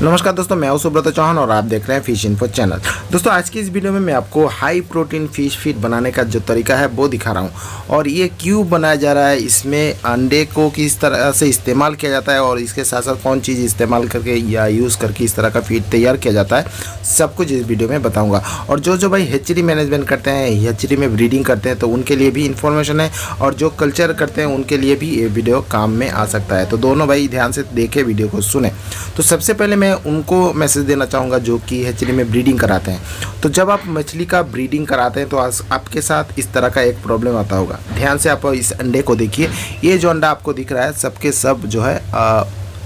नमस्कार दोस्तों, मैं हूं सुब्रत चौहान और आप देख रहे हैं फिश इन्फो चैनल। दोस्तों आज की इस वीडियो में मैं आपको हाई प्रोटीन फिश फीड बनाने का जो तरीका है वो दिखा रहा हूं और ये क्यों बनाया जा रहा है, इसमें अंडे को किस तरह से इस्तेमाल किया जाता है और इसके साथ साथ कौन चीज़ इस्तेमाल करके या यूज़ करके इस तरह का फीड तैयार किया जाता है, सब कुछ इस वीडियो में बताऊँगा। और जो भाई हेचरी मैनेजमेंट करते हैं, हेचरी में ब्रीडिंग करते हैं, तो उनके लिए भी इन्फॉर्मेशन है और जो कल्चर करते हैं उनके लिए भी ये वीडियो काम में आ सकता है। तो दोनों भाई ध्यान से देखें, वीडियो को सुने। तो सबसे पहले मैं उनको मैसेज देना चाहूँगा जो कि हेचरी में ब्रीडिंग कराते हैं। तो जब आप मछली का ब्रीडिंग कराते हैं तो आपके साथ इस तरह का एक प्रॉब्लम आता होगा। ध्यान से आप इस अंडे को देखिए, ये जो अंडा आपको दिख रहा है सबके सब जो है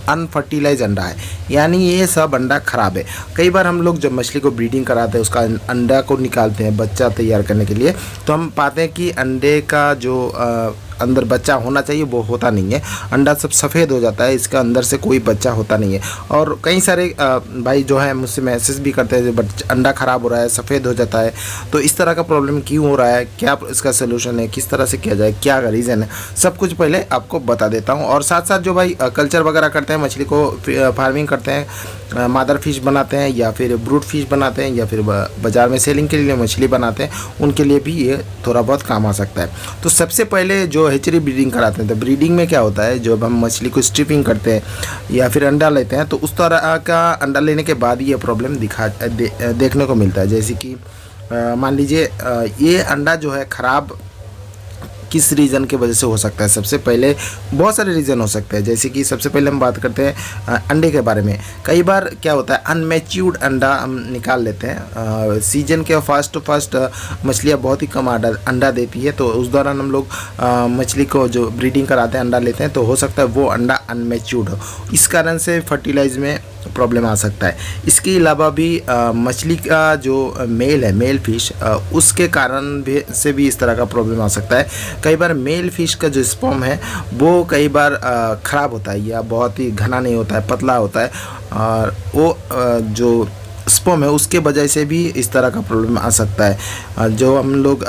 अनफर्टिलाइज अंडा है, यानी ये सब अंडा ख़राब है। कई बार हम लोग जब मछली को ब्रीडिंग कराते हैं, उसका अंडा को निकालते हैं बच्चा तैयार करने के लिए, तो हम पाते हैं कि अंडे का जो अंदर बच्चा होना चाहिए वो होता नहीं है। अंडा सब सफ़ेद हो जाता है, इसका अंदर से कोई बच्चा होता नहीं है। और कई सारे भाई जो है मुझसे मैसेज भी करते हैं बट अंडा ख़राब हो रहा है, सफ़ेद हो जाता है। तो इस तरह का प्रॉब्लम क्यों हो रहा है, क्या इसका सोल्यूशन है, किस तरह से किया जाए, क्या रीज़न है, सब कुछ पहले आपको बता देता हूँ। और साथ साथ जो भाई कल्चर वगैरह करते हैं, मछली को फार्मिंग करते हैं, मादर फिश बनाते हैं या फिर ब्रूड फिश बनाते हैं या फिर बाज़ार में सेलिंग के लिए मछली बनाते हैं, उनके लिए भी ये थोड़ा बहुत काम आ सकता है। तो सबसे पहले जो हेचरी ब्रीडिंग कराते हैं, तो ब्रीडिंग में क्या होता है, जब हम मछली को स्ट्रिपिंग करते हैं या फिर अंडा लेते हैं, तो उस तरह का अंडा लेने के बाद ये प्रॉब्लम देखने को मिलता है। जैसे कि मान लीजिए ये अंडा जो है ख़राब किस रीज़न की वजह से हो सकता है। सबसे पहले बहुत सारे रीज़न हो सकते हैं। जैसे कि सबसे पहले हम बात करते हैं अंडे के बारे में। कई बार क्या होता है, अनमेच्योर्ड अंडा हम निकाल लेते हैं। सीजन के फर्स्ट मछलियाँ बहुत ही कम अंडा देती है, तो उस दौरान हम लोग मछली को जो ब्रीडिंग कराते हैं, अंडा लेते हैं, तो हो सकता है वो अंडा अनमेच्योर्ड हो। इस कारण से फर्टिलाइज में प्रॉब्लम आ सकता है। इसके अलावा भी मछली का जो मेल है, मेल फिश, उसके कारण से भी इस तरह का प्रॉब्लम आ सकता है। कई बार मेल फिश का जो स्पर्म है वो कई बार ख़राब होता है या बहुत ही घना नहीं होता है, पतला होता है, और वो जो स्पर्म है उसके वजह से भी इस तरह का प्रॉब्लम आ सकता है। जो हम लोग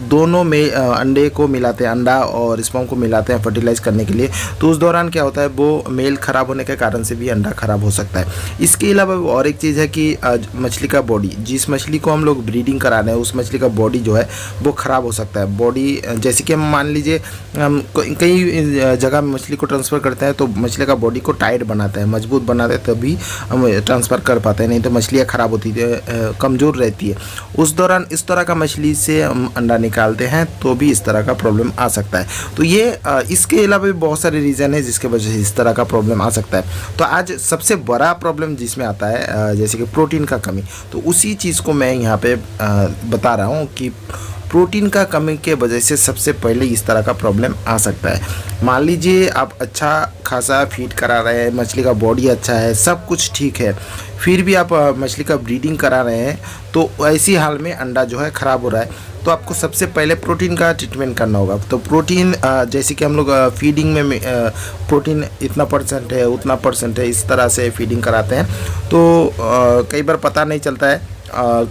दोनों में अंडे को मिलाते हैं, अंडा और स्पर्म को मिलाते हैं फर्टिलाइज करने के लिए, तो उस दौरान क्या होता है, वो मेल ख़राब होने के कारण से भी अंडा ख़राब हो सकता है। इसके अलावा और एक चीज़ है कि मछली का बॉडी, जिस मछली को हम लोग ब्रीडिंग करा रहे हैं उस मछली का बॉडी जो है वो ख़राब हो सकता है। बॉडी जैसे कि हम मान लीजिए हम कई जगह में मछली को ट्रांसफ़र करते हैं, तो मछली का बॉडी को टाइट बनाते हैं, मजबूत बनाते हैं, तभी हम ट्रांसफ़र कर पाते हैं, नहीं तो मछलियाँ ख़राब होती है, कमज़ोर रहती है। उस दौरान इस तरह का मछली से हम अंडा निकालते हैं तो भी इस तरह का प्रॉब्लम आ सकता है। तो ये इसके अलावा भी बहुत सारे रीज़न है जिसके वजह से इस तरह का प्रॉब्लम आ सकता है। तो आज सबसे बड़ा प्रॉब्लम जिसमें आता है जैसे कि प्रोटीन का कमी, तो उसी चीज़ को मैं यहाँ पे बता रहा हूँ कि प्रोटीन का कमी के वजह से सबसे पहले इस तरह का प्रॉब्लम आ सकता है। मान लीजिए आप अच्छा खासा फीड करा रहे हैं, मछली का बॉडी अच्छा है, सब कुछ ठीक है, फिर भी आप मछली का ब्रीडिंग करा रहे हैं, तो ऐसी हाल में अंडा जो है ख़राब हो रहा है। तो आपको सबसे पहले प्रोटीन का ट्रीटमेंट करना होगा। तो प्रोटीन जैसे कि हम लोग फीडिंग में प्रोटीन इतना परसेंट है, उतना परसेंट है, इस तरह से फीडिंग कराते हैं। तो कई बार पता नहीं चलता है,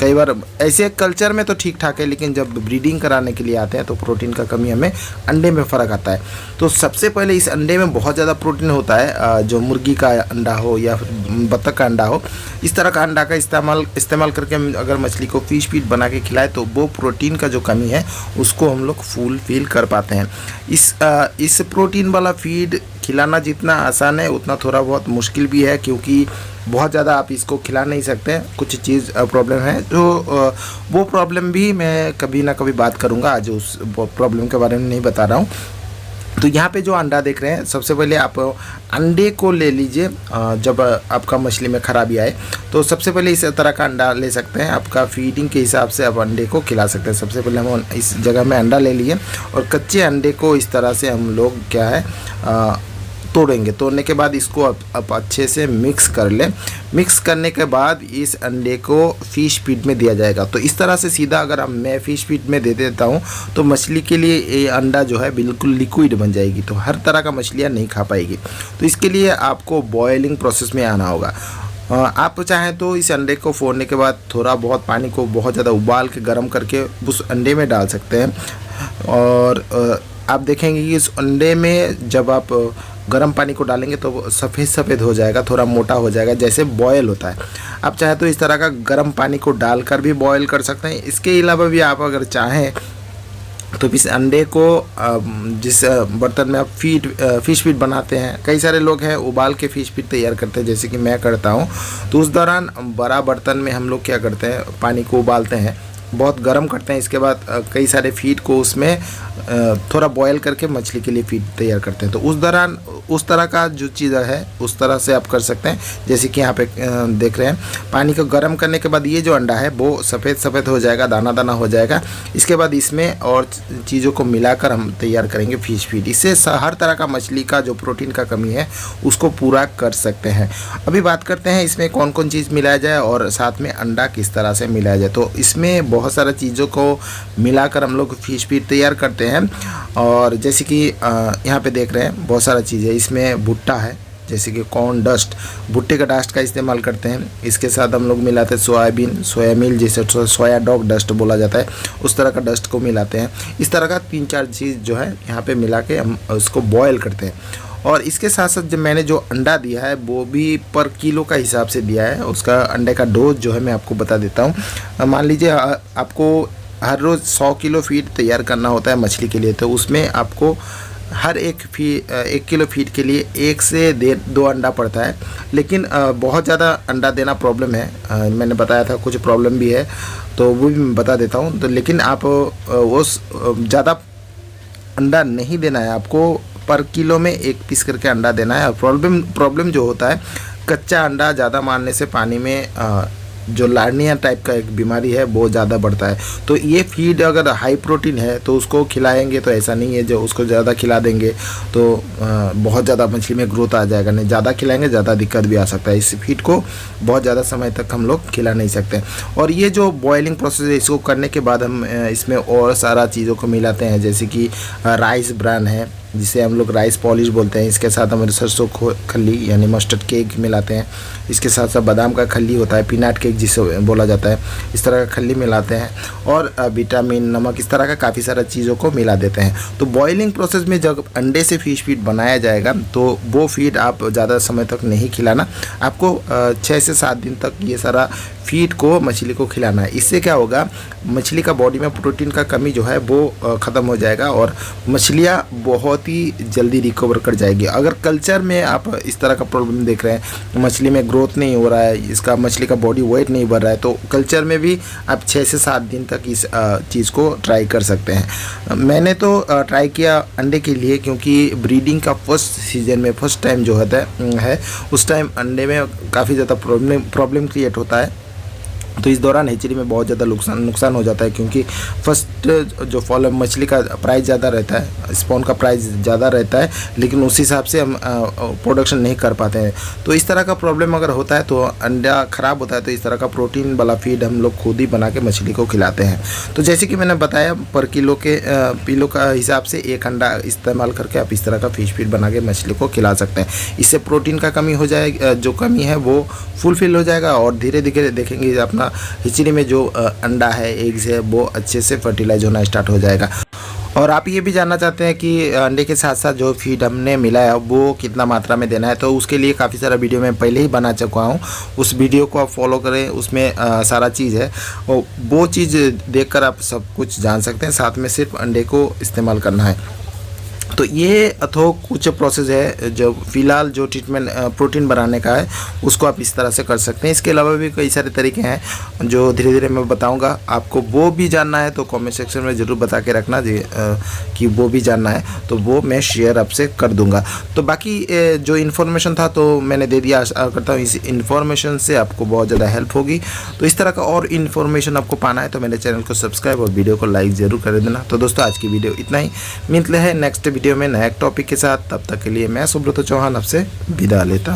कई बार ऐसे कल्चर में तो ठीक ठाक है, लेकिन जब ब्रीडिंग कराने के लिए आते हैं तो प्रोटीन का कमी हमें अंडे में फ़र्क आता है। तो सबसे पहले इस अंडे में बहुत ज़्यादा प्रोटीन होता है, जो मुर्गी का अंडा हो या फिर बत्तख का अंडा हो, इस तरह का अंडा का इस्तेमाल करके हम अगर मछली को फिश फीड बना के खिलाए तो वो प्रोटीन का जो कमी है उसको हम लोग फुलफिल कर पाते हैं। इस प्रोटीन वाला फीड खिलाना जितना आसान है उतना थोड़ा बहुत मुश्किल भी है, क्योंकि बहुत ज़्यादा आप इसको खिला नहीं सकते, कुछ चीज़ प्रॉब्लम है। तो वो प्रॉब्लम भी मैं कभी ना कभी बात करूँगा, आज उस प्रॉब्लम के बारे में नहीं बता रहा हूँ। तो यहाँ पे जो अंडा देख रहे हैं, सबसे पहले आप अंडे को ले लीजिए। जब आपका मछली में खराबी आए तो सबसे पहले इस तरह का अंडा ले सकते हैं, आपका फीडिंग के हिसाब से आप अंडे को खिला सकते हैं। सबसे पहले हम इस जगह में अंडा ले लिए और कच्चे अंडे को इस तरह से हम लोग क्या है तोड़ेंगे। तोड़ने के बाद इसको आप अच्छे से मिक्स कर लें। मिक्स करने के बाद इस अंडे को फ़िश फीड में दिया जाएगा। तो इस तरह से सीधा अगर मैं फ़िश फीड में दे देता हूँ तो मछली के लिए ये अंडा जो है बिल्कुल लिक्विड बन जाएगी, तो हर तरह का मछलियाँ नहीं खा पाएगी। तो इसके लिए आपको बॉयलिंग प्रोसेस में आना होगा। आप चाहें तो इस अंडे को फोड़ने के बाद थोड़ा बहुत पानी को बहुत ज़्यादा उबाल के गर्म करके उस अंडे में डाल सकते हैं। और आप देखेंगे कि इस अंडे में जब आप गर्म पानी को डालेंगे तो वो सफ़ेद सफ़ेद हो जाएगा, थोड़ा मोटा हो जाएगा, जैसे बॉयल होता है। आप चाहे तो इस तरह का गर्म पानी को डालकर भी बॉयल कर सकते हैं। इसके अलावा भी आप अगर चाहें तो इस अंडे को जिस बर्तन में आप फ़िश फीड बनाते हैं, कई सारे लोग हैं उबाल के फ़िश फीड तैयार करते हैं, जैसे कि मैं करता हूं। तो उस दौरान बड़ा बर्तन में हम लोग क्या करते हैं, पानी को उबालते हैं, बहुत गर्म करते हैं। इसके बाद कई सारे फीड को उसमें थोड़ा बॉयल करके मछली के लिए फीड तैयार करते हैं। तो उस दौरान उस तरह का जो चीज़ है उस तरह से आप कर सकते हैं। जैसे कि यहाँ पे देख रहे हैं, पानी को गर्म करने के बाद ये जो अंडा है वो सफ़ेद सफ़ेद हो जाएगा, दाना दाना हो जाएगा। इसके बाद इसमें और चीज़ों को मिलाकर हम तैयार करेंगे फ़िश फीड। इससे हर तरह का मछली का जो प्रोटीन का कमी है उसको पूरा कर सकते हैं। अभी बात करते हैं इसमें कौन कौन चीज़ मिलाया जाए और साथ में अंडा किस तरह से मिलाया जाए। तो इसमें बहुत सारा चीज़ों को मिलाकर हम लोग फ़िश फीड तैयार करते हैं। और जैसे कि यहाँ पे देख रहे हैं बहुत सारा चीज़ है। इसमें भुट्टा है, जैसे कि कॉर्न डस्ट, भुट्टे का डस्ट का इस्तेमाल करते हैं। इसके साथ हम लोग मिलाते हैं सोयाबीन, सोया मिल, जैसे सोया डॉग डस्ट बोला जाता है, उस तरह का डस्ट को मिलाते हैं। इस तरह का 3-4 चीज़ जो है यहाँ पे मिला के हम उसको बॉयल करते हैं। और इसके साथ साथ जब मैंने जो अंडा दिया है वो भी पर किलो का हिसाब से दिया है। उसका अंडे का डोज जो है मैं आपको बता देता हूँ। मान लीजिए आपको हर रोज़ 100 किलो फीड तैयार करना होता है मछली के लिए, तो उसमें आपको हर 1 किलो फीड के लिए 1 से 2 अंडा पड़ता है। लेकिन बहुत ज़्यादा अंडा देना प्रॉब्लम है, मैंने बताया था कुछ प्रॉब्लम भी है, तो वो भी मैं बता देता हूँ। तो लेकिन आप उस ज़्यादा अंडा नहीं देना है, आपको पर किलो में 1 पीस करके अंडा देना है। और प्रॉब्लम जो होता है, कच्चा अंडा ज़्यादा मारने से पानी में जो लार्निया टाइप का एक बीमारी है वो ज़्यादा बढ़ता है। तो ये फीड अगर हाई प्रोटीन है तो उसको खिलाएंगे तो ऐसा नहीं है जो उसको ज़्यादा खिला देंगे तो बहुत ज़्यादा मछली में ग्रोथ आ जाएगा। नहीं, ज़्यादा खिलाएंगे ज़्यादा दिक्कत भी आ सकता है। इस फीड को बहुत ज़्यादा समय तक हम लोग खिला नहीं सकते। और ये जो बॉयलिंग प्रोसेस है, इसको करने के बाद हम इसमें और सारा चीज़ों को मिलाते हैं, जैसे कि राइस ब्रान है, जिसे हम लोग राइस पॉलिश बोलते हैं। इसके साथ हम सरसों खल्ली यानी मस्टर्ड केक मिलाते हैं। इसके साथ साथ बादाम का खल्ली होता है, पीनट केक जिसे बोला जाता है, इस तरह का खल्ली मिलाते हैं। और विटामिन, नमक, इस तरह का काफ़ी सारा चीज़ों को मिला देते हैं। तो बॉइलिंग प्रोसेस में जब अंडे से फ़िश फीड बनाया जाएगा तो वो फीड आप ज़्यादा समय तक नहीं खिलाना, आपको 6 से 7 दिन तक ये सारा फीड को मछली को खिलाना है। इससे क्या होगा, मछली का बॉडी में प्रोटीन का कमी जो है वो ख़त्म हो जाएगा और मछलियाँ बहुत ही जल्दी रिकवर कर जाएगी। अगर कल्चर में आप इस तरह का प्रॉब्लम देख रहे हैं, मछली में ग्रोथ नहीं हो रहा है, इसका मछली का बॉडी वेट नहीं बढ़ रहा है, तो कल्चर में भी आप 6 से 7 दिन तक इस चीज़ को ट्राई कर सकते हैं। मैंने तो ट्राई किया अंडे के लिए, क्योंकि ब्रीडिंग का फर्स्ट सीजन में फर्स्ट टाइम जो होता है उस टाइम अंडे में काफ़ी ज़्यादा प्रॉब्लम क्रिएट होता है। तो इस दौरान हेचरी में बहुत ज़्यादा नुकसान हो जाता है, क्योंकि फर्स्ट जो फॉल मछली का प्राइस ज़्यादा रहता है, स्पॉन का प्राइस ज़्यादा रहता है, लेकिन उस हिसाब से हम प्रोडक्शन नहीं कर पाते हैं। तो इस तरह का प्रॉब्लम अगर होता है तो अंडा ख़राब होता है। तो इस तरह का प्रोटीन वाला फीड हम लोग खुद ही बना के मछली को खिलाते हैं। तो जैसे कि मैंने बताया, पर किलो का हिसाब से 1 अंडा इस्तेमाल करके आप इस तरह का फ़िश फीड बना के मछली को खिला सकते हैं। इससे प्रोटीन का कमी हो जाएगा, जो कमी है वो फुलफिल हो जाएगा और धीरे धीरे देखेंगे अपना हिचड़ी में जो अंडा है, एग्स है, वो अच्छे से फर्टिलाइज होना स्टार्ट हो जाएगा। और आप ये भी जानना चाहते हैं कि अंडे के साथ साथ जो फीड हमने मिलाया वो कितना मात्रा में देना है, तो उसके लिए काफ़ी सारा वीडियो मैं पहले ही बना चुका हूँ। उस वीडियो को आप फॉलो करें, उसमें सारा चीज़ है और वो चीज़ देखकर आप सब कुछ जान सकते हैं। साथ में सिर्फ अंडे को इस्तेमाल करना है। तो ये अथोक कुछ प्रोसेस है जो फ़िलहाल जो ट्रीटमेंट प्रोटीन बनाने का है उसको आप इस तरह से कर सकते हैं। इसके अलावा भी कई सारे तरीके हैं जो धीरे धीरे मैं बताऊंगा। आपको वो भी जानना है तो कमेंट सेक्शन में ज़रूर बता के रखना कि वो भी जानना है, तो वो मैं शेयर आपसे कर दूंगा। तो बाकी जो इन्फॉर्मेशन था तो मैंने दे दिया। आशा करता हूँ इस इन्फॉर्मेशन से आपको बहुत ज़्यादा हेल्प होगी। तो इस तरह का और इन्फॉर्मेशन आपको पाना है तो मेरे चैनल को सब्सक्राइब और वीडियो को लाइक ज़रूर कर देना। तो दोस्तों आज की वीडियो इतना ही, मिलते हैं नेक्स्ट वीडियो में नया टॉपिक के साथ। तब तक के लिए मैं सुब्रत चौहान आपसे विदा लेता।